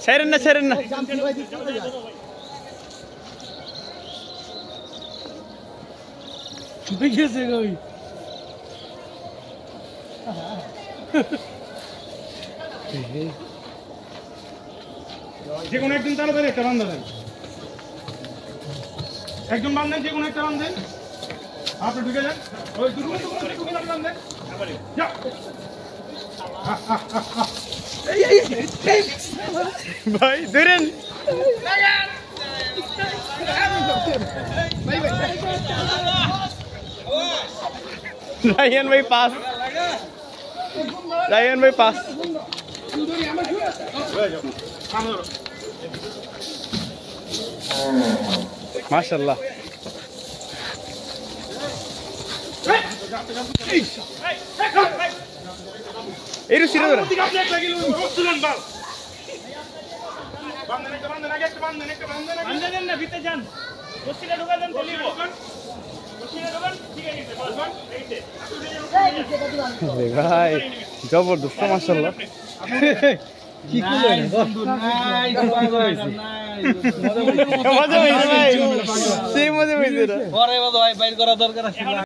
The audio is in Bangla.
ছেড়েন না ছেড়েন না ছুটে গিয়েছে ওই যে কোনো একদিন তাড়াতাড়ি একটা বান্ধা দেন একজন বান্ধেন যে কোনো একটা বান্ধেন আপনি ঢুকে যান ওই ঢুকে বান্ধেন যা ভাই ধরেন রায়হান ভাই পাস রায়হান ভাই পাস মাশাআল্লাহ এই রুসিরা ধরে ভাই জবরদস্ত মাশাআল্লাহ কি করলেন মজা হয়েছে ভাই সেই মজা হয়েছে পরে ভাই বাইর করা দরকার আছে